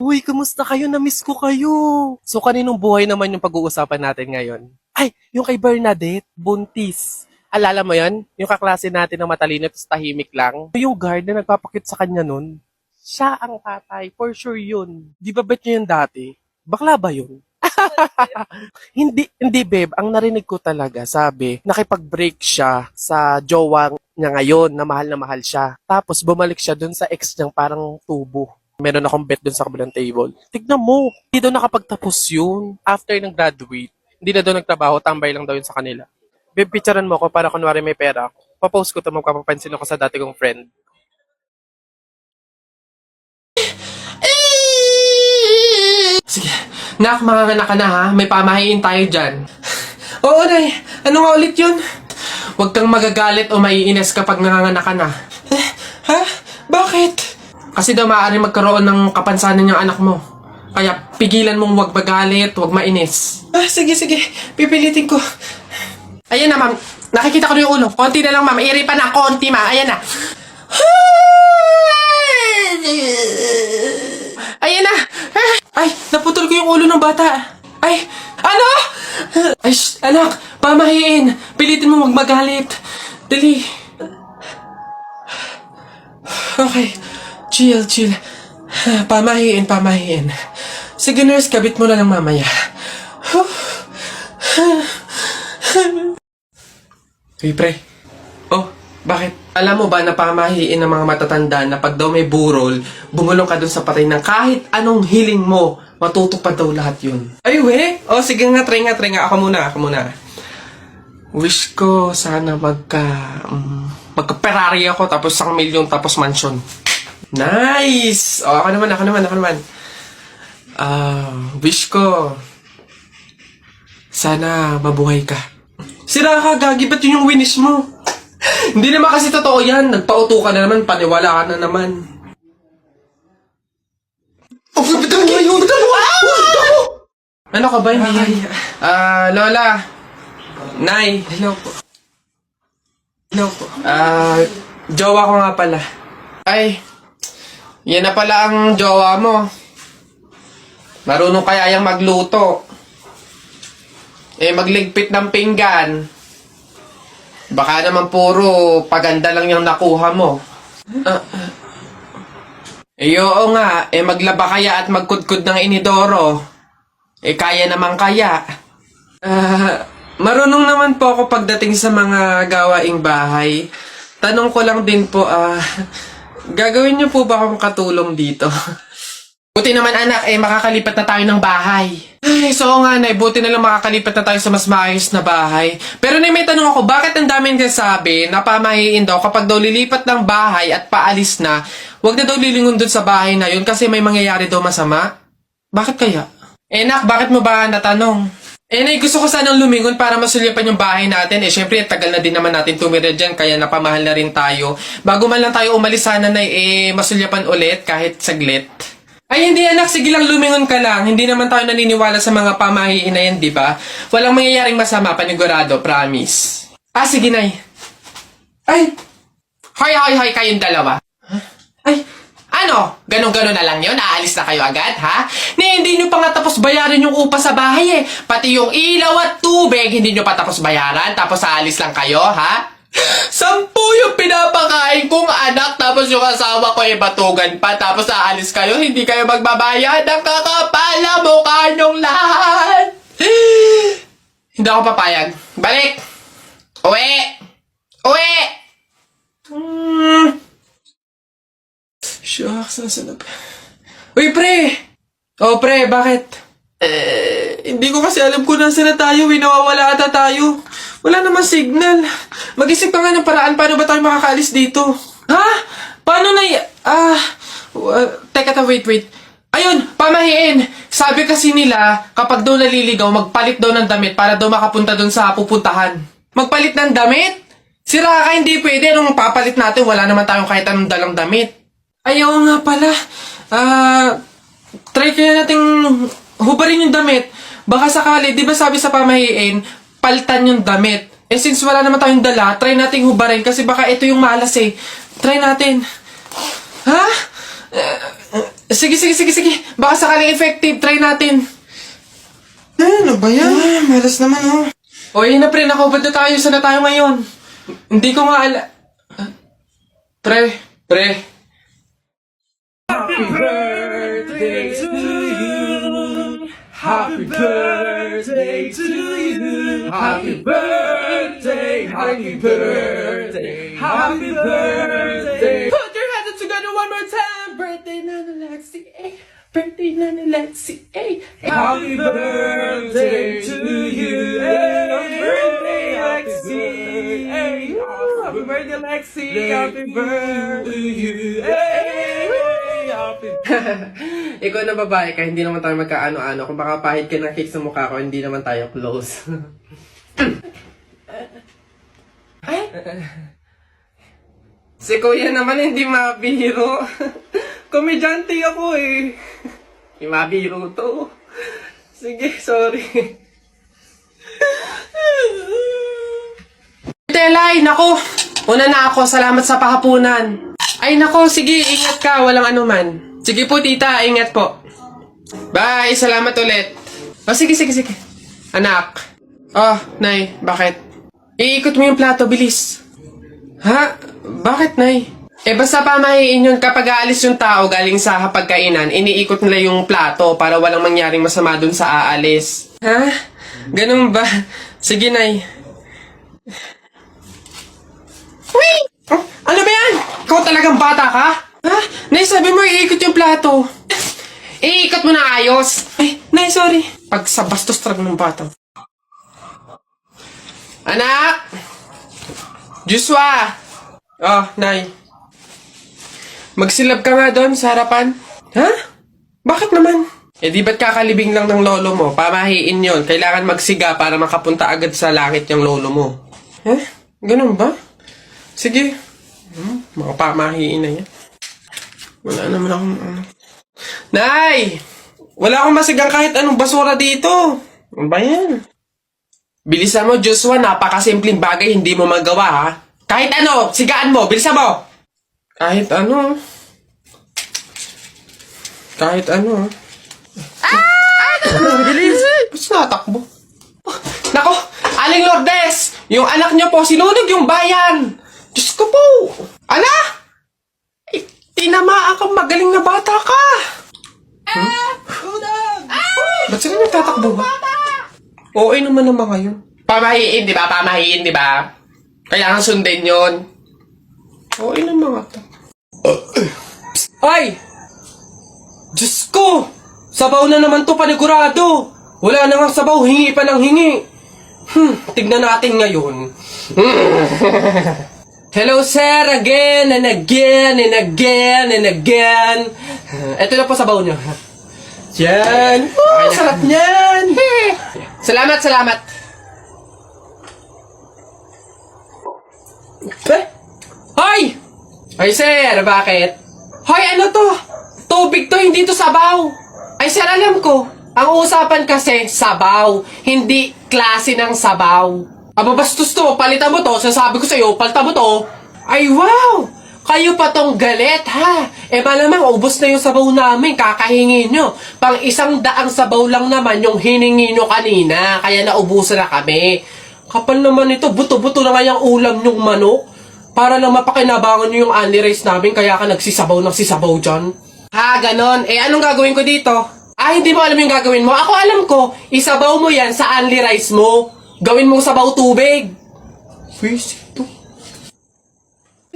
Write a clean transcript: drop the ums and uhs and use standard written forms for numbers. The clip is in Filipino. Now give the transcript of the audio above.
Uy, kumusta kayo? Na-miss ko kayo. So, kaninong buhay naman yung pag-uusapan natin ngayon? Ay, yung kay Bernadette, buntis. Alala mo yan? Yung kaklase natin na matalino at tahimik lang. Yung guard na nagpapakit sa kanya nun, siya ang tatay. For sure yun. Di ba bet niyo yun dati? Bakla ba yun? Hindi babe. Ang narinig ko talaga, sabi, nakipag-break siya sa jowa niya ngayon na mahal siya. Tapos bumalik siya dun sa ex niyang parang tubo. Meron akong bet dun sa kabilang table. Tignan mo, hindi daw nakapagtapos yun. After ng graduate, hindi na daw nagtrabaho, tambay lang daw yun sa kanila. Babe, picturean mo ko para kunwari may pera ako. Papost ko to, magpapapansin ako sa dati kong friend. Sige. Nak, manganganak ka na ha. May pamahiin tayo dyan. Oo, Nay. Ano nga ulit yun? Huwag kang magagalit o maiinis kapag nanganganak ka na. Ha? Bakit? Kasi daw maaari magkaroon ng kapansanan yung anak mo. Kaya pigilan mong huwag magalit, huwag mainis. Sige. Pipilitin ko. Ayan na, ma'am. Nakikita ko na yung ulo. Konti na lang, ma'am. Iri pa na. Konti, ma'am. Ayan na. Ayan na! Ay, naputol ko yung ulo ng bata. Ay, ano? Ay, anak, pamahiin. Pilitin mo wag magalit. Dali. Okay, chill. Pamahiin. Sige, nurse, kabit mo na lang mamaya. Hey, pre. Oh, bakit? Alam mo ba na pamahiin ng mga matatanda na pag daw may burol, bumulong ka dun sa patay ng kahit anong hiling mo, matutupad daw lahat yun. Ay, we? Oh, sige nga, try nga. Ako muna. Wish ko sana magka-Ferrari ako, tapos 1,000,000, tapos mansion. Nice! Oh, ako naman. Wish ko sana mabuhay ka. Sira ka, gagi, ba't yun yung wish mo? Hindi naman kasi totoo yan. Nagpauto ka na naman, paniwala ka na naman. Oh, bitawan mo yun! Ano ka ba, hindi? Lola. Nay. Hello po. Jowa ko nga pala. Ay, yan na pala ang jowa mo. Marunong kaya yung magluto. Magligpit ng pinggan. Baka naman puro paganda lang yung nakuha mo. Oo nga, maglaba kaya at magkudkud ng inidoro. Kaya naman kaya. Marunong naman po ako pagdating sa mga gawaing bahay. Tanong ko lang din po, gagawin niyo po ba akong katulong dito? Buti naman anak, makakalipat na tayo ng bahay. Ay, so nga Nay, buti na lang makakalipat na tayo sa mas maayos na bahay. Pero Nay, may tanong ako, bakit ang daming nagsasabi na pamahiin daw kapag daw lilipat ng bahay at paalis na, wag na daw lilingon dun sa bahay na yun kasi may mangyayari daw masama? Bakit kaya? Nak, bakit mo ba natanong? Nay, gusto ko sanang lumingon para masulyapan yung bahay natin. Syempre, tagal na din naman natin tumira dyan, kaya napamahal na rin tayo. Bago man lang tayo umalis sana, Nay, masulyapan ulit kahit saglit. Ay, hindi anak. Sige lang, lumingon ka lang. Hindi naman tayo naniniwala sa mga pamahiin na yan, di ba? Walang mangyayaring masama, panigurado, promise. Sige, Nay. Ay! Hoy, kayong dalawa. Ay, ano? Ganon-ganon na lang yun? Aalis na kayo agad, ha? Hindi nyo pa nga tapos bayaran yung upa sa bahay, Pati yung ilaw at tubig, hindi nyo pa tapos bayaran, tapos aalis lang kayo, ha? 10 yung pinapakain kong anak, tapos yung asawa ko batugan pa, tapos aalis kayo, hindi kayo magbabayad. Ang kakapal na mukha nyong lahat. Hindi ako papayag. Balik! Uwi! Shucks, nasa na ba? Uy, pre! Oh, pre, bakit? Hindi ko kasi alam kung nasa na tayo, nawawala ata tayo. Wala naman signal. Mag-isip ka nga ng paraan paano ba tayo makakaalis dito. Ha? Paano na teka, wait. Ayun, pamahiin. Sabi kasi nila, kapag daw naliligaw, magpalit daw ng damit para daw makapunta doon sa pupuntahan. Magpalit ng damit? Sira ka, hindi pwede. Anong papalit natin? Wala naman tayong kahit anong dalang damit. Ayaw nga pala. Try kaya nating hubarin yung damit. Baka sakali, di ba sabi sa pamahiin, paltan yung damit. Since wala naman tayong dala, try nating hubarin kasi baka ito yung malas. Try natin. Ha? Sige. Baka sakaling effective. Try natin. Ano ba yan? Malas naman, oh. O, yun na pre. Nakubad na tayo. Saan na tayo ngayon? Hindi ko nga Pre. Happy birthday to you. Happy birthday to you. Happy birthday. Happy birthday. Happy birthday. Put your hands together one more time. Birthday Nana Lexi. Birthday Nana Lexi. Happy birthday to you. Happy birthday, Lexi. Happy birthday, Lexi. Happy birthday to you. Ikaw na babae ka, hindi naman tayo magkaano-ano. Kung baka pahit ka ng cake sa mukha ko, hindi naman tayo close. Ay! Si kuya naman hindi mabiro. Komedyante ako eh. Hindi mabiro to. Sige, sorry. Telay, nako. Una na ako, salamat sa pahapunan. Ay nako, sige, ingat ka, walang anuman. Sige po tita, ingat po. Bye, salamat ulit. Oh, sige. Anak. Oh, nay, bakit? Iikot mo yung plato, bilis. Ha? Bakit, nay? Basta pamahiin yun kapag aalis yung tao galing sa hapagkainan, iniikot nila yung plato para walang mangyaring masama dun sa aalis. Ha? Ganun ba? Sige, nay. Wait! Oh, ano ba yan? Ikaw talagang bata ka? Ha? Nay, sabi mo iikot yung plato. Iikot mo na ayos. Ay, nay, sorry. Pag sa bastos talaga ng bata. Anak! Joshua! Oh, nay. Magsilab ka nga doon sa harapan. Ha? Bakit naman? Di ba't kakalibing lang ng lolo mo? Pamahiin yon. Kailangan magsiga para makapunta agad sa langit yung lolo mo. Ganun ba? Sige. Mga pamahiin na yan. Wala naman akong Nay! Wala akong masigang kahit anong basura dito. Ano ba yan? Bilisan mo, Joshua. Napakasimpleng bagay hindi mo magawa, ha? Kahit ano, sigaan mo. Bilisan mo! Kahit ano. Bilis! Ba't natakbo? Nako! Aling Lourdes! Yung anak niyo po, sinunog yung bayan! Diyos ko po! Ala! Tinamaan kang magaling na bata ka! Ba't sila nagtatakbo ba? Oo naman ngayon. Pamahiin, di ba? Pamahiin, di ba? Kailangan sundin yon. Oo naman nga to. Ay! Diyos ko! Sabaw na naman to panigurado! Wala na nga sabaw, hingi pa ng hingi. Tignan natin ngayon. Hello sir, again and again and again and again. Ito na po sabaw nyo. Yan. Sarap niyan. Salamat. Hoy! Hoy sir, bakit? Hoy, ano to? Tubig to, hindi to sabaw. Ay sir, alam ko. Ang usapan kasi, sabaw. Hindi klase ng sabaw. Aba, bastos to. Palitan mo to. Sasabi ko sa'yo, palitan mo to. Ay, wow! Kayo pa tong galit, ha? Malamang, ubos na yung sabaw namin. Kakahingi nyo. Pang 100 sabaw lang naman yung hiningi nyo kanina. Kaya naubusan na kami. Kapal naman ito. Buto-buto na nga yung ulam nyong manok. Para lang mapakinabangan nyo yung only rice namin. Kaya ka nagsisabaw dyan. Ha, ganon. Anong gagawin ko dito? Hindi mo alam yung gagawin mo. Ako alam ko. Isabaw mo yan sa only rice mo. Gawin mong sabaw tubig. Face ito.